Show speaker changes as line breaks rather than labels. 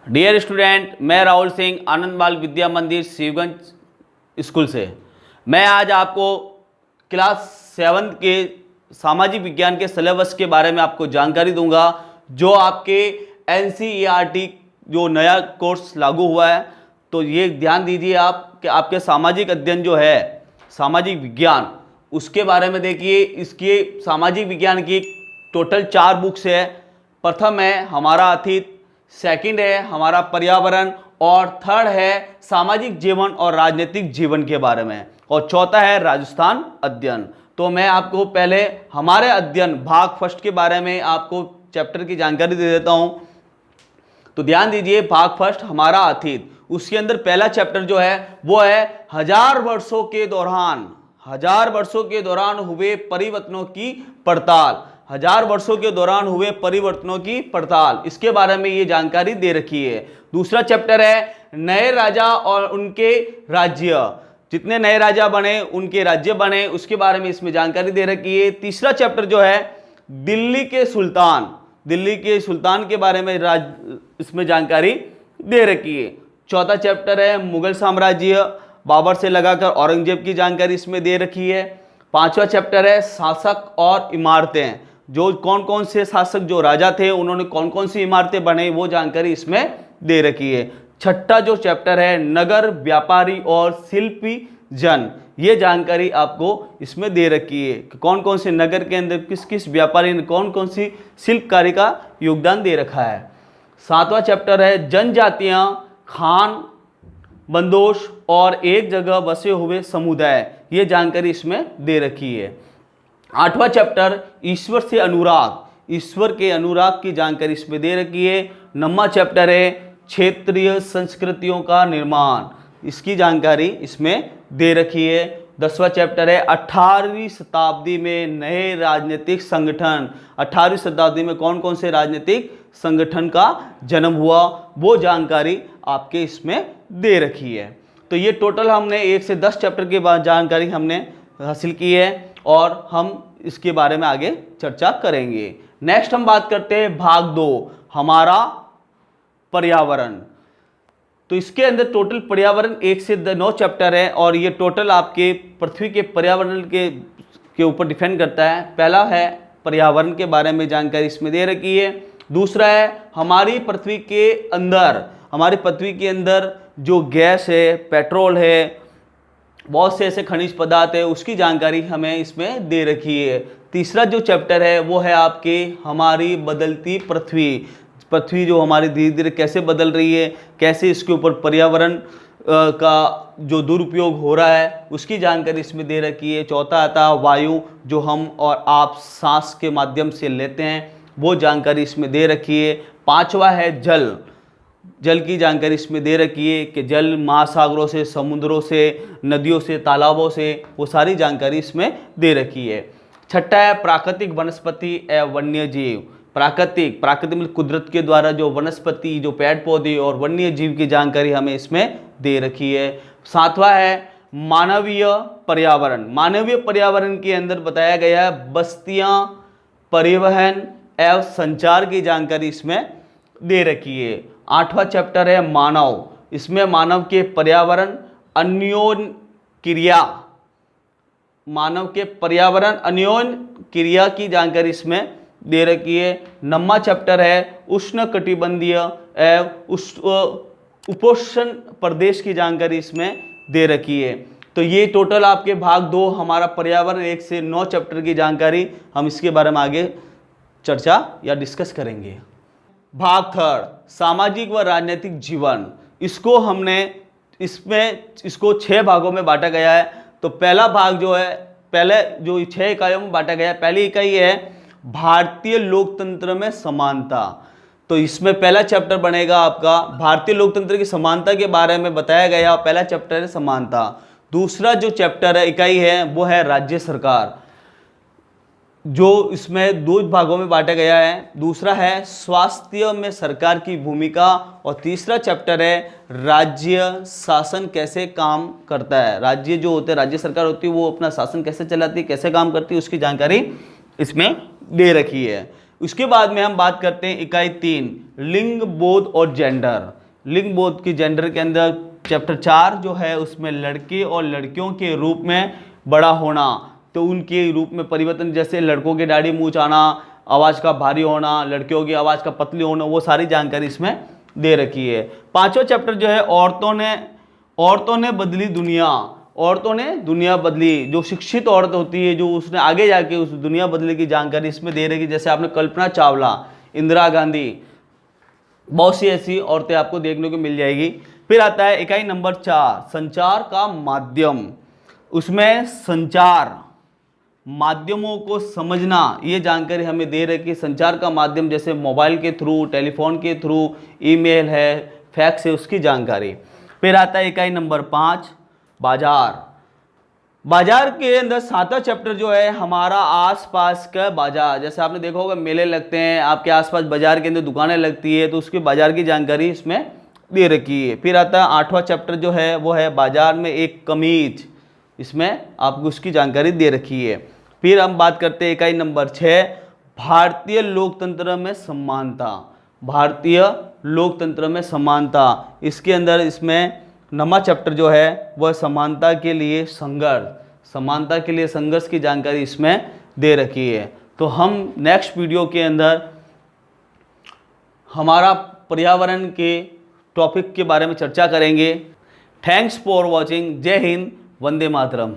Dear student, मैं राहुल सिंह आनंद बाल विद्या मंदिर शिवगंज स्कूल से। मैं आज आपको क्लास 7 के सामाजिक विज्ञान के सिलेबस के बारे में आपको जानकारी दूंगा, जो आपके NCERT जो नया कोर्स लागू हुआ है। तो ये ध्यान दीजिए आप कि आपके सामाजिक अध्ययन जो है सामाजिक विज्ञान, उसके बारे में देखिए। इसके सामाजिक विज्ञान की टोटल 4 बुक्स है। प्रथम है हमारा अतीत, सेकंड है हमारा पर्यावरण, और थर्ड है सामाजिक जीवन और राजनीतिक जीवन के बारे में, और चौथा है राजस्थान अध्ययन। तो मैं आपको पहले हमारे अध्ययन भाग फर्स्ट के बारे में आपको चैप्टर की जानकारी दे देता हूं। तो ध्यान दीजिए, भाग फर्स्ट हमारा अतीत, उसके अंदर पहला चैप्टर जो है वो है 1000 वर्षों के दौरान हुए परिवर्तनों की पड़ताल। 1000 वर्षों के दौरान हुए परिवर्तनों की पड़ताल, इसके बारे में ये जानकारी दे रखी है। दूसरा चैप्टर है नए राजा और उनके राज्य, जितने नए राजा बने उनके राज्य बने, उसके बारे में इसमें जानकारी दे रखी है। तीसरा चैप्टर जो है दिल्ली के सुल्तान के बारे में इसमें जानकारी दे रखी है। चौथा चैप्टर है मुगल साम्राज्य, बाबर से लगाकर औरंगजेब की जानकारी इसमें दे रखी है। पांचवा चैप्टर है शासक और इमारतें, जो कौन कौन से शासक जो राजा थे उन्होंने कौन कौन सी इमारतें बनाई, वो जानकारी इसमें दे रखी है। छठा जो चैप्टर है नगर, व्यापारी और शिल्पी जन, ये जानकारी आपको इसमें दे रखी है कि कौन कौन से नगर के अंदर किस किस व्यापारी ने कौन कौन सी शिल्पकारी का योगदान दे रखा है। सातवां चैप्टर है जनजातियां, खान बंदोश और एक जगह बसे हुए समुदाय, ये जानकारी इसमें दे रखी है। आठवां चैप्टर ईश्वर से अनुराग, ईश्वर के अनुराग की जानकारी इसमें दे रखी है। नौवां चैप्टर है क्षेत्रीय संस्कृतियों का निर्माण, इसकी जानकारी इसमें दे रखी है। 10वां चैप्टर है 18वीं शताब्दी में नए राजनीतिक संगठन, 18वीं शताब्दी में कौन कौन से राजनीतिक संगठन का जन्म हुआ, वो जानकारी आपके इसमें दे रखी है। तो ये टोटल हमने 1 से 10 चैप्टर के बाद जानकारी हमने हासिल की है, और हम इसके बारे में आगे चर्चा करेंगे। नेक्स्ट हम बात करते हैं भाग 2 हमारा पर्यावरण। तो इसके अंदर टोटल पर्यावरण 1 से 9 चैप्टर है, और ये टोटल आपके पृथ्वी के पर्यावरण के ऊपर डिपेंड करता है। पहला है पर्यावरण के बारे में जानकारी इसमें दे रखी है। दूसरा है हमारी पृथ्वी के अंदर जो गैस है, पेट्रोल है, बहुत से ऐसे खनिज पदार्थ है, उसकी जानकारी हमें इसमें दे रखी है। तीसरा जो चैप्टर है वो है आपके हमारी बदलती पृथ्वी जो हमारी धीरे धीरे कैसे बदल रही है, कैसे इसके ऊपर पर्यावरण का जो दुरुपयोग हो रहा है, उसकी जानकारी इसमें दे रखी है। चौथा आता है वायु, जो हम और आप सांस के माध्यम से लेते हैं, वो जानकारी इसमें दे रखी है। पांचवा है जल की जानकारी इसमें दे रखी है कि जल महासागरों से, समुद्रों से, नदियों से, तालाबों से, वो सारी जानकारी इसमें दे रखी है। छठा है प्राकृतिक वनस्पति एवं वन्य जीव, प्राकृतिक मतलब कुदरत के द्वारा जो वनस्पति, जो पेड़ पौधे और वन्य जीव की जानकारी हमें इसमें दे रखी है। सातवां है मानवीय पर्यावरण के अंदर बताया गया है बस्तियां, परिवहन एवं संचार की जानकारी इसमें दे रखी है। आठवां चैप्टर है मानव, इसमें मानव के पर्यावरण अन्योन्य क्रिया की जानकारी इसमें दे रखी है। 9वां चैप्टर है उष्ण कटिबंधीय एवं उपोष्ण प्रदेश की जानकारी इसमें दे रखी है। तो ये टोटल आपके भाग 2 हमारा पर्यावरण 1 से 9 चैप्टर की जानकारी, हम इसके बारे में आगे चर्चा या डिस्कस करेंगे। भाग 3 सामाजिक व राजनीतिक जीवन, इसको 6 भागों में बांटा गया है। तो पहला भाग जो है, पहले जो 6 इकाइयों में बांटा गया है, पहली इकाई है भारतीय लोकतंत्र में समानता। तो इसमें पहला चैप्टर बनेगा आपका भारतीय लोकतंत्र की समानता के बारे में बताया गया, पहला चैप्टर है समानता। दूसरा जो चैप्टर है, इकाई है, वो है राज्य सरकार, जो इसमें 2 भागों में बांटा गया है। दूसरा है स्वास्थ्य में सरकार की भूमिका, और तीसरा चैप्टर है राज्य शासन कैसे काम करता है। राज्य जो होते हैं, राज्य सरकार होती है, वो अपना शासन कैसे चलाती है, कैसे काम करती है, उसकी जानकारी इसमें दे रखी है। उसके बाद में हम बात करते हैं इकाई 3 लिंग बोध और जेंडर। लिंग बोध की जेंडर के अंदर चैप्टर 4 जो है उसमें लड़के और लड़कियों के रूप में बड़ा होना, तो उनके रूप में परिवर्तन, जैसे लड़कों के दाढ़ी मूंछ आना, आवाज़ का भारी होना, लड़कियों की आवाज़ का पतली होना, वो सारी जानकारी इसमें दे रखी है। 5वां चैप्टर जो है औरतों ने बदली दुनिया। औरतों ने दुनिया बदली, जो शिक्षित औरत होती है जो उसने आगे जाके उस दुनिया बदले की जानकारी इसमें दे रखी, जैसे आपने कल्पना चावला, इंदिरा गांधी, बहुत सी ऐसी औरतें आपको देखने को मिल जाएगी। फिर आता है इकाई नंबर 4 संचार का माध्यम। उसमें संचार माध्यमों को समझना, ये जानकारी हमें दे रही है कि संचार का माध्यम जैसे मोबाइल के थ्रू, टेलीफोन के थ्रू, ईमेल है, फैक्स है, उसकी जानकारी। फिर आता है इकाई नंबर 5 बाजार। बाजार के अंदर 7वां चैप्टर जो है हमारा आसपास का बाजार। जैसे आपने देखा होगा मेले लगते हैं, आपके आसपास बाजार के अंदर दुकानें लगती है, तो उसके बाजार की जानकारी इसमें दे रखी है। फिर आता है 8वां चैप्टर जो है वो है बाजार में एक कमीज, इसमें आपको उसकी जानकारी दे रखी है। फिर हम बात करते हैं इकाई नंबर 6 भारतीय लोकतंत्र में समानता। भारतीय लोकतंत्र में समानता, इसके अंदर इसमें 9वां चैप्टर जो है वह समानता के लिए संघर्ष की जानकारी इसमें दे रखी है। तो हम नेक्स्ट वीडियो के अंदर हमारा पर्यावरण के टॉपिक के बारे में चर्चा करेंगे। Thanks for watching. जय हिंद, वंदे मातरम।